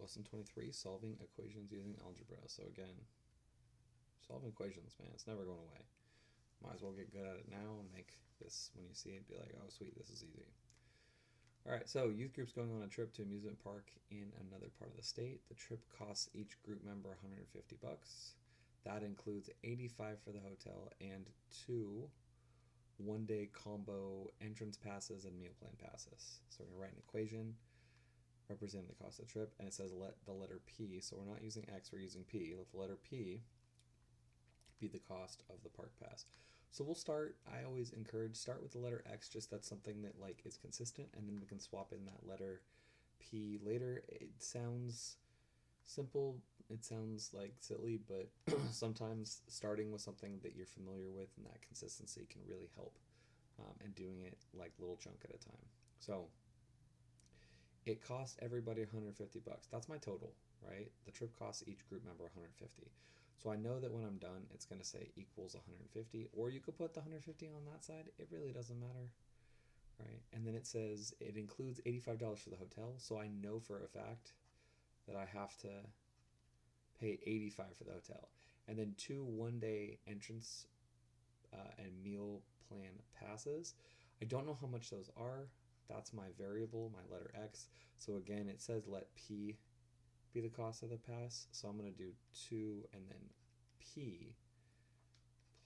Lesson 23, solving equations using algebra. So again, solving equations, man, it's never going away. Might as well get good at it now and make this, when you see it, be like, oh sweet, this is easy. All right, so youth groups going on a trip to amusement park in another part of the state. The trip costs each group member 150 bucks. That includes 85 for the hotel and 2 one-day combo entrance passes and meal plan passes. So we're gonna write an equation representing the cost of the trip, and it says let the letter P, so we're not using X, we're using P. Let the letter P be the cost of the park pass. So we'll start, I always encourage, start with the letter X, just that's something that like is consistent, and then we can swap in that letter P later. It sounds simple, it sounds like silly, but sometimes starting with something that you're familiar with and that consistency can really help, and doing it like little chunk at a time. So it costs everybody 150 bucks. That's my total, right? The trip costs each group member 150. So I know that when I'm done, it's going to say equals 150, or you could put the 150 on that side. It really doesn't matter, right? And then it says it includes $85 for the hotel. So I know for a fact that I have to pay 85 for the hotel. And then 2 one-day entrance and meal plan passes. I don't know how much those are. That's my variable, my letter X. So again, it says let P be the cost of the pass. So I'm going to do 2 and then P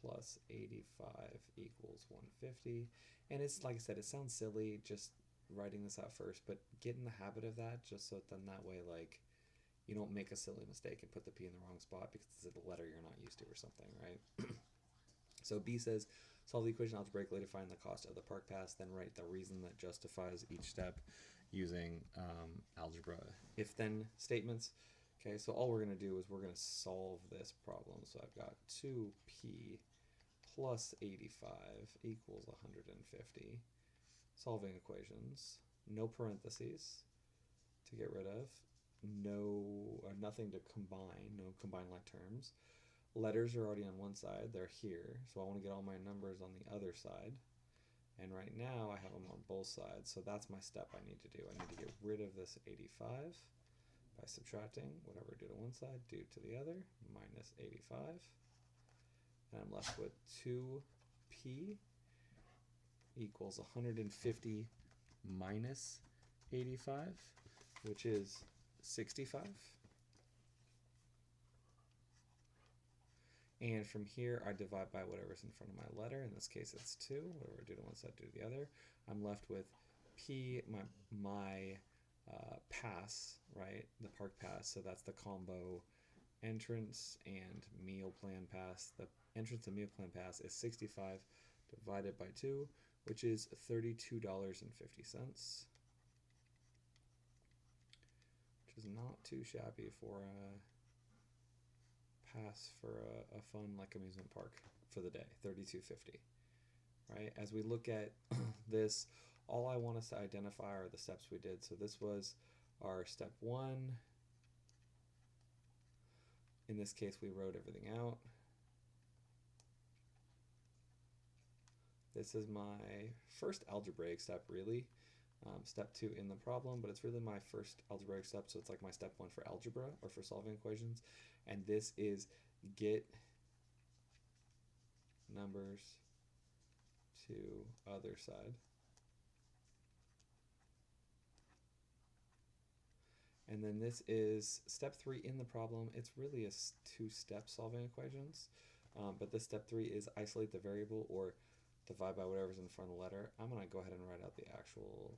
plus 85 equals 150. And it's like I said, it sounds silly just writing this out first, but get in the habit of that just so then that way like you don't make a silly mistake and put the P in the wrong spot because it's a letter you're not used to or something, right? So B says, solve the equation algebraically to find the cost of the park pass, then write the reason that justifies each step using algebra if-then statements. Okay, so all we're going to do is we're going to solve this problem. So I've got 2p plus 85 equals 150. Solving equations, no parentheses to get rid of, nothing to combine, no combined like terms. Letters are already on one side, they're here, so I want to get all my numbers on the other side. And right now I have them on both sides, so that's my step I need to do. I need to get rid of this 85 by subtracting whatever I do to one side, do to the other, minus 85. And I'm left with 2p equals 150 minus 85, which is 65. And from here, I divide by whatever's in front of my letter. In this case, it's 2. Whatever I do to one side, do to the other. I'm left with P, my pass, right? The park pass. So that's the combo entrance and meal plan pass. The entrance and meal plan pass is 65 divided by 2, which is $32.50. Which is not too shabby for a pass for a fun like amusement park for the day. $32.50, right? As we look at this, all I want us to identify are the steps we did. So this was our step 1. In this case, we wrote everything out. This is my first algebraic step, really. Step 2 in the problem, but it's really my first algebraic step, so it's like my step 1 for algebra or for solving equations. And this is get numbers to other side. And then this is step 3 in the problem. It's really a 2-step solving equations, but this step 3 is isolate the variable or divide by whatever's in front of the letter. I'm going to go ahead and write out the actual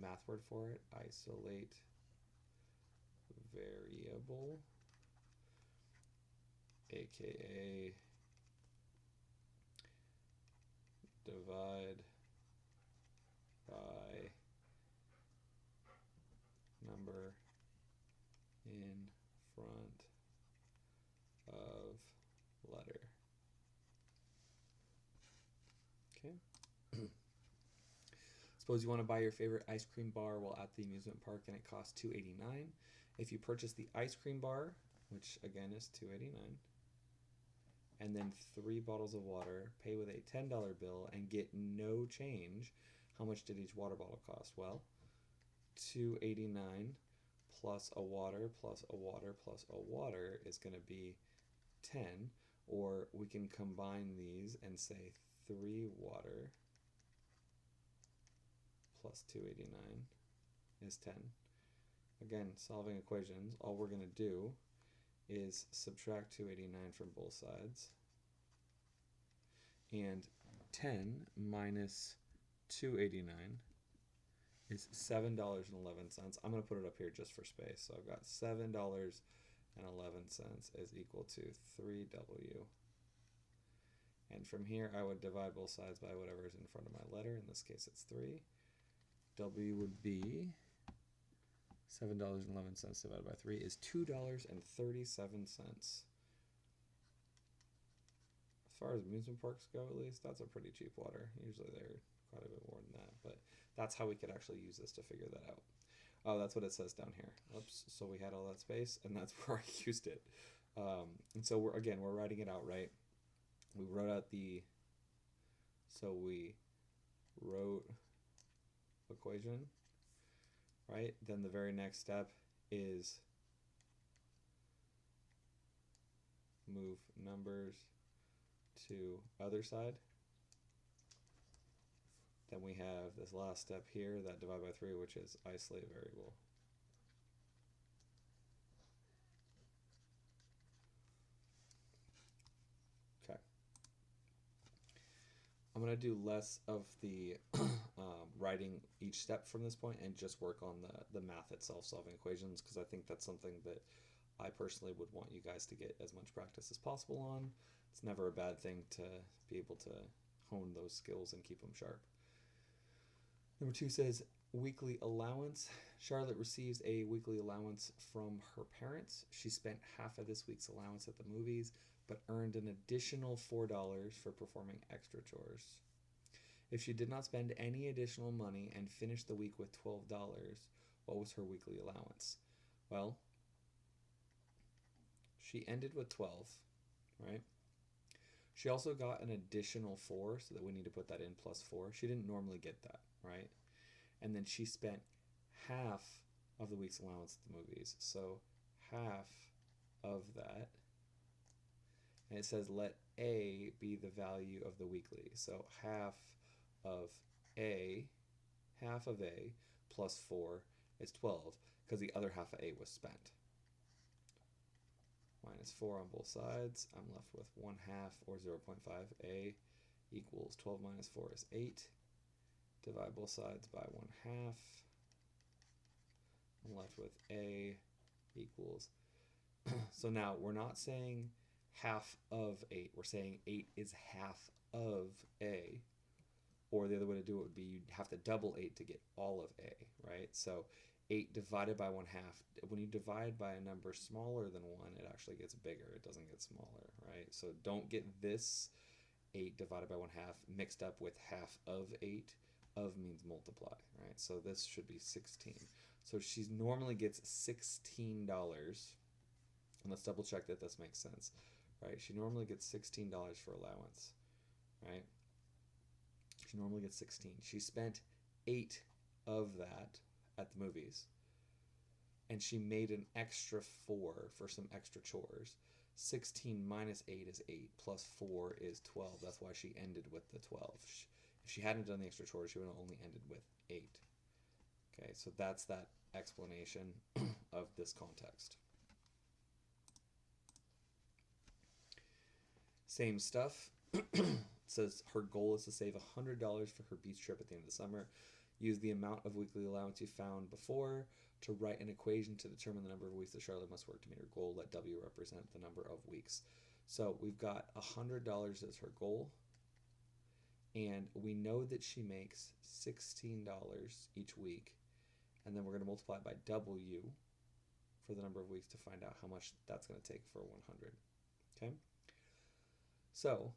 math word for it. Isolate variable, aka divide by number in front of letter. Okay. Suppose you want to buy your favorite ice cream bar while at the amusement park and it costs $2.89. If you purchase the ice cream bar, which again is $2.89, and then 3 bottles of water, pay with a $10 bill and get no change, how much did each water bottle cost? Well, $2.89 plus a water plus a water plus a water is going to be 10, or we can combine these and say 3 water plus 289 is 10. Again, solving equations, all we're going to do is subtract 289 from both sides. And 10 minus 289 is $7.11. I'm going to put it up here just for space. So I've got $7.11 is equal to 3W. And from here, I would divide both sides by whatever is in front of my letter. In this case, it's 3. W would be $7.11 divided by 3 is $2.37. As far as amusement parks go, at least, that's a pretty cheap water. Usually they're quite a bit more than that, but that's how we could actually use this to figure that out. Oh, that's what it says down here. Oops, so we had all that space, and that's where I used it. And so we're writing it out, right? We wrote out we wrote equation, right? Then the very next step is move numbers to other side. Then we have this last step here, that divide by 3, which is isolate variable. Okay. I'm going to do less of the writing each step from this point and just work on the math itself, solving equations, because I think that's something that I personally would want you guys to get as much practice as possible on. It's never a bad thing to be able to hone those skills and keep them sharp. Number 2 says weekly allowance. Charlotte receives a weekly allowance from her parents. She spent half of this week's allowance at the movies, but earned an additional $4 for performing extra chores. If she did not spend any additional money and finished the week with $12, what was her weekly allowance? Well, she ended with 12, right? She also got an additional 4, so that we need to put that in plus 4. She didn't normally get that, right? And then she spent half of the week's allowance at the movies. So half of that. And it says let A be the value of the weekly. So half of A plus 4 is 12, because the other half of A was spent. Minus 4 on both sides. I'm left with 1/2, or 0.5. A equals 12 minus 4 is 8. Divide both sides by 1/2. I'm left with A equals. So now we're not saying half of 8. We're saying 8 is half of A. Or the other way to do it would be you'd have to double 8 to get all of A, right? So 8 divided by 1/2. When you divide by a number smaller than 1, it actually gets bigger. It doesn't get smaller, right? So don't get this 8 divided by 1/2 mixed up with half of 8. Of means multiply, right? So this should be 16. So she normally gets $16. And let's double check that this makes sense, right? She normally gets $16 for allowance, right? She normally gets 16. She spent 8 of that at the movies. And she made an extra 4 for some extra chores. 16 minus 8 is 8, plus 4 is 12. That's why she ended with the 12. If she hadn't done the extra chores, she would have only ended with 8. Okay, so that's that explanation of this context. Same stuff. It says her goal is to save $100 for her beach trip at the end of the summer. Use the amount of weekly allowance you found before to write an equation to determine the number of weeks that Charlotte must work to meet her goal. Let W represent the number of weeks. So we've got $100 as her goal. And we know that she makes $16 each week. And then we're going to multiply it by W for the number of weeks to find out how much that's going to take for 100. Okay? So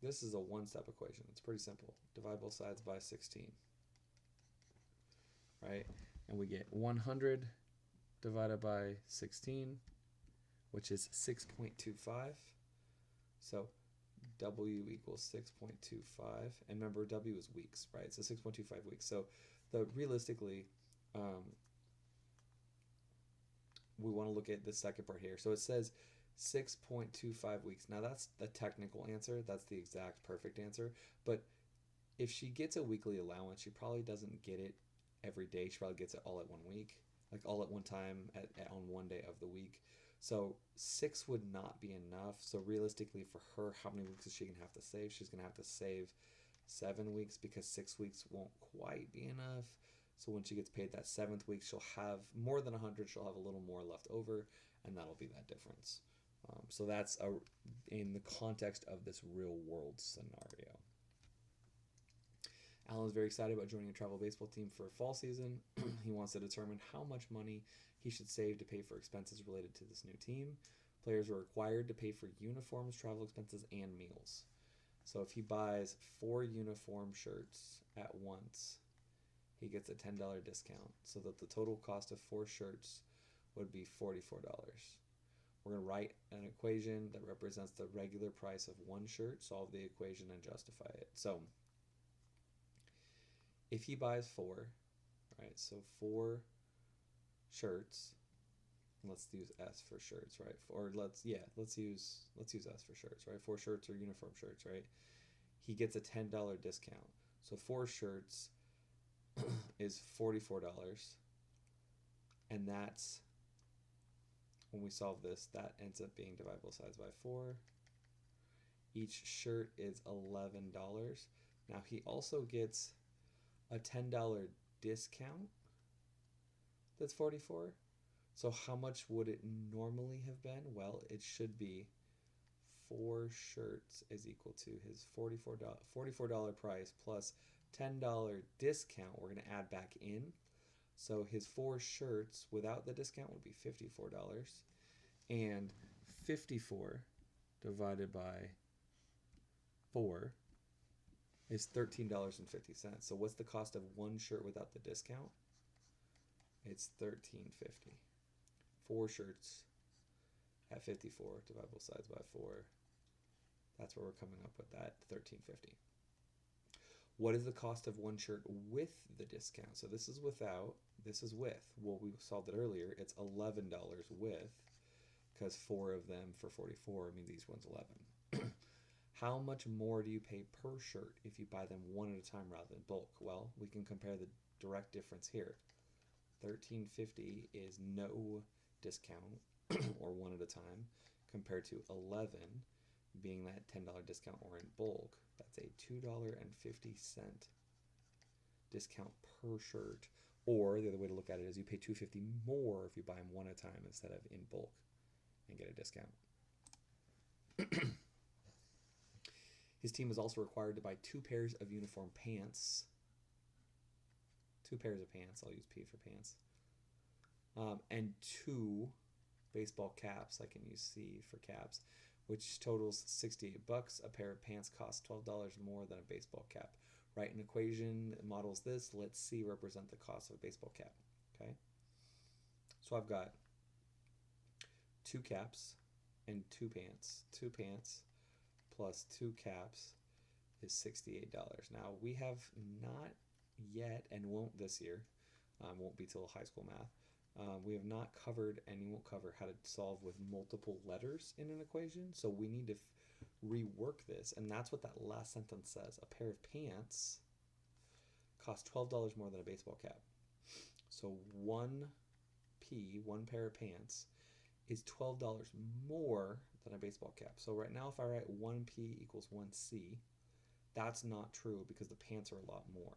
this is a one-step equation. It's pretty simple. Divide both sides by 16. Right? And we get 100 divided by 16, which is 6.25. So W equals 6.25. And remember, W is weeks, right? So 6.25 weeks. So realistically, we want to look at the second part here. So it says 6.25 weeks. Now that's the technical answer. That's the exact perfect answer. But if she gets a weekly allowance, she probably doesn't get it every day. She probably gets it all at 1 week, like all at one time on one day of the week. So 6 would not be enough. So realistically for her, how many weeks is she going to have to save? She's going to have to save 7 weeks because 6 weeks won't quite be enough. So when she gets paid that 7th week, she'll have more than 100. She'll have a little more left over, and that'll be that difference. So that's in the context of this real world scenario. Alan's very excited about joining a travel baseball team for fall season. He wants to determine how much money he should save to pay for expenses related to this new team. Players are required to pay for uniforms, travel expenses, and meals. So if he buys 4 uniform shirts at once, he gets a $10 discount, so that the total cost of 4 shirts would be $44. We're going to write an equation that represents the regular price of 1 shirt, solve the equation, and justify it. So if he buys 4, right, so 4 shirts, let's use S for shirts, right? Or let's use S for shirts, right? 4 shirts or uniform shirts, right? He gets a $10 discount. So 4 shirts is $44, and that's, when we solve this, that ends up being divisible sides by 4. Each shirt is $11. Now he also gets a $10 discount that's 44. So how much would it normally have been? Well, it should be 4 shirts is equal to his $44 price plus $10 discount we're going to add back in. So his 4 shirts without the discount would be $54. And 54 divided by 4 is $13.50. So what's the cost of 1 shirt without the discount? It's $13.50. 4 shirts at 54 divided both sides by 4. That's where we're coming up with that $13.50. What is the cost of 1 shirt with the discount? So this is without, this is with. Well, we solved it earlier. It's $11 with, because 4 of them for 44 means each one's 11. How much more do you pay per shirt if you buy them one at a time rather than bulk? Well, we can compare the direct difference here. $13.50 is no discount, or one at a time, compared to 11 being that $10 discount or in bulk. That's a $2.50 discount per shirt. Or the other way to look at it is you pay $2.50 more if you buy them one at a time instead of in bulk and get a discount. His team is also required to buy 2 pairs of uniform pants. 2 pairs of pants. I'll use P for pants. And 2 baseball caps. I can use C for caps, which totals $68. A pair of pants costs $12 more than a baseball cap. Write an equation that models this. Let C represent the cost of a baseball cap. Okay. So I've got 2 caps and 2 pants. 2 pants plus 2 caps is $68. Now we have not yet, and won't this year, won't be till high school math, we have not covered, and you won't cover, how to solve with multiple letters in an equation. So we need to rework this, and that's what that last sentence says. A pair of pants costs $12 more than a baseball cap. So 1 pair of pants, is $12 more than a baseball cap. So right now, if I write 1P equals 1C, that's not true because the pants are a lot more.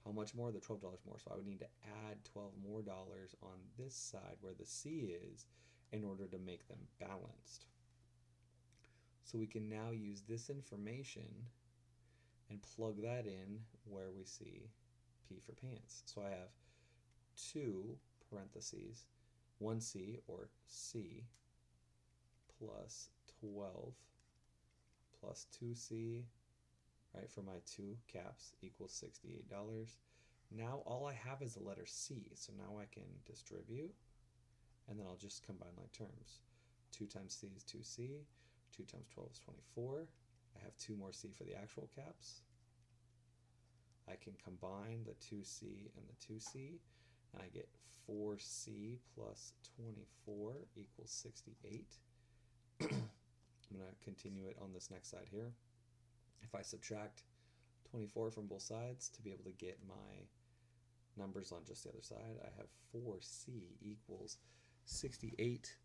How much more? The $12 more. So I would need to add $12 more on this side where the C is in order to make them balanced. So we can now use this information and plug that in where we see P for pants. So I have 2 parentheses 1C, or C, plus 12 plus 2C, right, for my 2 caps equals $68. Now all I have is the letter C, so now I can distribute, and then I'll just combine my terms. 2 times C is 2C, 2 times 12 is 24. I have 2 more C for the actual caps. I can combine the 2C and the 2C, and I get 4c plus 24 equals 68. I'm going to continue it on this next side here. If I subtract 24 from both sides to be able to get my numbers on just the other side, I have 4c equals 68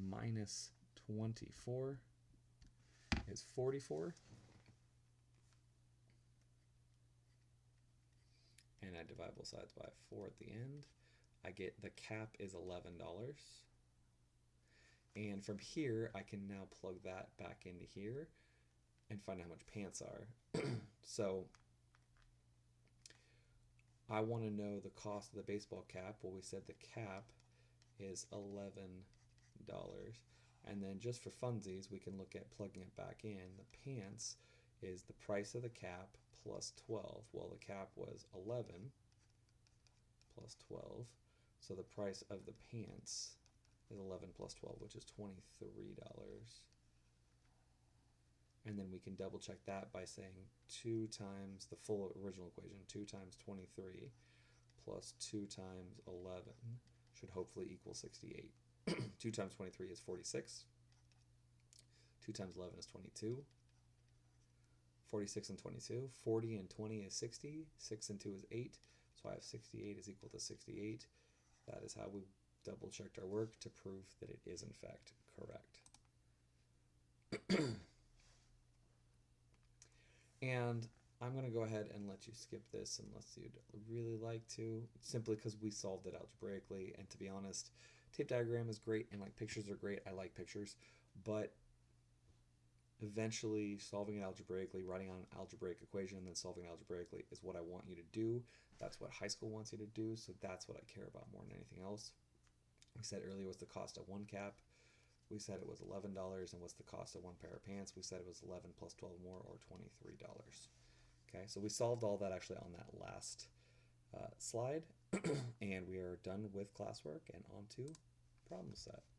minus 24 is 44. And I divide both sides by 4 at the end. I get the cap is $11. And from here, I can now plug that back into here and find out how much pants are. So I want to know the cost of the baseball cap. Well, we said the cap is $11. And then just for funsies, we can look at plugging it back in. The pants is the price of the cap plus 12. Well, the cap was 11 plus 12. So the price of the pants is 11 plus 12, which is $23. And then we can double check that by saying 2 times the full original equation, 2 times 23 plus 2 times 11 should hopefully equal 68. 2 times 23 is 46. 2 times 11 is 22. 46 and 22. 40 and 20 is 60. 6 and 2 is 8. So I have 68 is equal to 68. That is how we double checked our work to prove that it is in fact correct. And I'm going to go ahead and let you skip this unless you'd really like to, simply because we solved it algebraically. And to be honest, tape diagram is great and like pictures are great. I like pictures, but eventually solving it algebraically, writing out an algebraic equation and then solving it algebraically is what I want you to do. That's what high school wants you to do, so that's what I care about more than anything else. We said earlier was the cost of one cap. We said it was $11, and what's the cost of one pair of pants? We said it was 11 plus 12 more, or $23. Okay, so we solved all that actually on that last slide, and we are done with classwork and on to problem set.